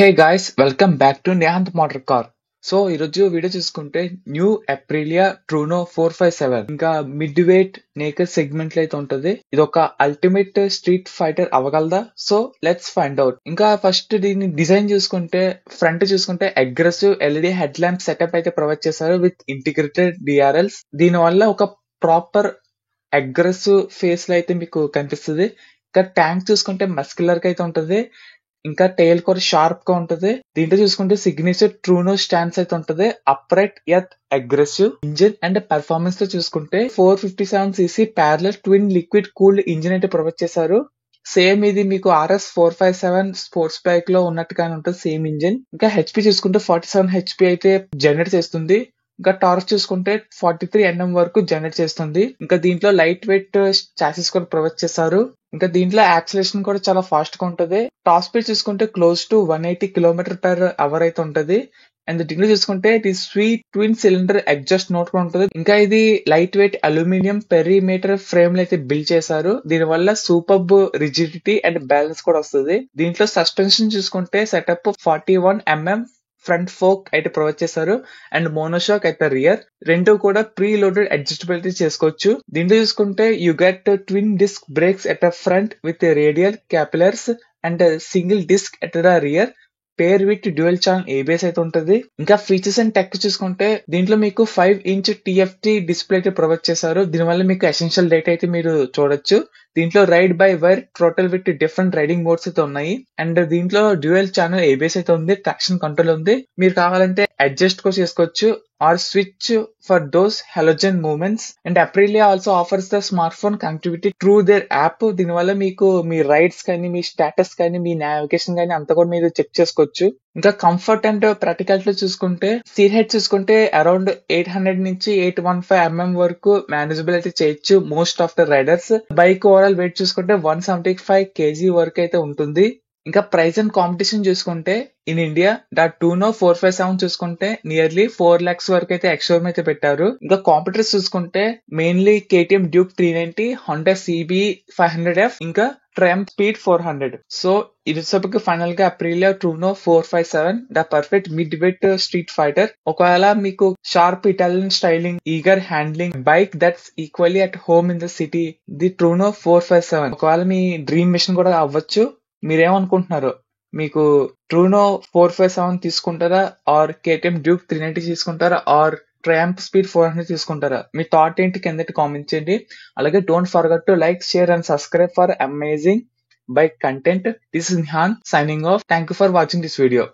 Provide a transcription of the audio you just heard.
Hey guys, welcome back to Nihanth motor car. So ఈరోజు video చూసుకుంటే new Aprilia ట్రూనో 457 ఇంకా mid wait naked segment లో అయితే ఉంటది. ఇది ఒక అల్టిమేట్ స్ట్రీట్ ఫైటర్ అవ్వగలదా? So let's find out. ఇంకా ఫస్ట్ దీని డిజైన్ చూసుకుంటే ఫ్రంట్ చూసుకుంటే aggressive LED head lamp setup అయితే ప్రొవైడ్ చేశారు విత్ ఇంటిగ్రేటెడ్ డిఆర్ఎల్స్. దీని వల్ల ఒక ప్రాపర్ అగ్రెసివ్ ఫేస్ లో అయితే మీకు కనిపిస్తుంది. ఇంకా ట్యాంక్ చూసుకుంటే మస్కులర్ గా అయితే ఉంటది. ఇంకా టైల్ కూడా షార్ప్ గా ఉంటది. దీంట్లో చూసుకుంటే సిగ్నేచర్ ట్రూనో స్టాండ్స్ అయితే ఉంటది. అప్రైట్ యత్ అగ్రెసివ్ ఇంజిన్ అండ్ పెర్ఫార్మెన్స్ లో చూసుకుంటే 457cc parallel twin liquid cooled engine అయితే ప్రొవైడ్ చేశారు. సేమ్ ఇది మీకు RS 457 స్పోర్ట్స్ బైక్ లో ఉన్నట్టుగానే ఉంటుంది సేమ్ ఇంజిన్. ఇంకా హెచ్పి చూసుకుంటే 47 హెచ్పి అయితే జనరేట్ చేస్తుంది. ఇంకా టార్క్ చూసుకుంటే 43 Nm వరకు జనరేట్ చేస్తుంది. ఇంకా దీంట్లో లైట్ వెయిట్ చాసిస్ కూడా ప్రొవైడ్ చేశారు. ఇంకా దీంట్లో యాక్సిలేషన్ కూడా చాలా ఫాస్ట్ గా ఉంటది. టాప్ స్పీడ్ చూసుకుంటే క్లోజ్ టు 180 km/h అయితే ఉంటది. అండ్ దీంట్లో చూసుకుంటే ఇది sweet twin cylinder exhaust note కూడా ఉంటది. ఇంకా ఇది light weight aluminium perimeter frame అయితే బిల్డ్ చేశారు. దీని వల్ల సూపర్బ్ రిజిడిటీ అండ్ బ్యాలెన్స్ కూడా వస్తుంది. దీంట్లో సస్పెన్షన్ చూసుకుంటే సెటప్ 41 mm ఫ్రంట్ ఫోక్ అయితే ప్రొవైడ్ చేశారు అండ్ మోనోషాక్ అయితే రియర్. రెండు కూడా ప్రీ లోడెడ్ అడ్జస్టబిలిటీ చేసుకోవచ్చు. దీంట్లో చూసుకుంటే you get twin disc brakes at the front with radial calipers and single disc at the rear pair with dual channel ABS అయితే ఉంటుంది. ఇంకా ఫీచర్స్ అండ్ టెక్ చూసుకుంటే దీంట్లో మీకు 5-inch TFT డిస్ప్లే అయితే ప్రొవైడ్ చేశారు. దీనివల్ల మీకు ఎసెన్షియల్ డేటా అయితే మీరు చూడొచ్చు. దీంట్లో ride by wire total with different riding modes అయితే ఉన్నాయి. అండ్ దీంట్లో డ్యూయల్ ఛానల్ ఏబిఎస్ అయితే ఉంది. ట్రాక్షన్ కంట్రోల్ ఉంది. మీరు కావాలంటే అడ్జస్ట్ కూడా చేసుకోవచ్చు are switch for those halogen movements. And Aprilia also offers the smart phone connectivity through there app. దీనివల్ల మీకు మీ రైడ్స్ కానీ మీ స్టేటస్ కానీ మీ నావిగేషన్ కానీ అంతా కూడా మీరు చెక్ చేసుకోవచ్చు. ఇంకా కంఫర్ట్ అండ్ ప్రాక్టికాలిటీ చూసుకుంటే సీట్ హైట్ చూసుకుంటే అరౌండ్ 800 నుంచి 815 mm వరకు మేనేజబుల్ అయితే చేయొచ్చు most of the riders. Bike overall wait చూసుకుంటే 175 kg వరకు అయితే ఉంటుంది. ఇంకా ప్రైస్ అండ్ కాంపిటీషన్ చూసుకుంటే ఇన్ ఇండియా ద ట్రూనో 457 చూసుకుంటే నియర్లీ 4 lakhs వరకు అయితే ఎక్స్షోరూమ్ అయితే పెట్టారు. ఇంకా కాంపిటీటర్స్ చూసుకుంటే mainly KTM Duke 390, Honda CB 500F, ఇంకా ట్రయంఫ్ స్పీడ్ 400. సో ఇది సభకి ఫైనల్ గా Aprilia ట్రూనో 457 the perfect mid weight street fighter. ఒకవేళ మీకు sharp Italian styling eager handling bike that's equally at home in the city the Tuono 457 ఒకవేళ మీ dream mission కూడా అవ్వచ్చు. మీరేమనుకుంటున్నారు? మీకు ట్రూనో 457 తీసుకుంటారా ఆర్ KTM డ్యూక్ 390 తీసుకుంటారా ఆర్ ట్రయంఫ్ స్పీడ్ 400 తీసుకుంటారా? మీ థాట్ ఏంటి కింద కామెంట్ చేయండి. అలాగే don't forget to like, share and subscribe for amazing bike content. This is Nihan signing off. Thank you for watching this video.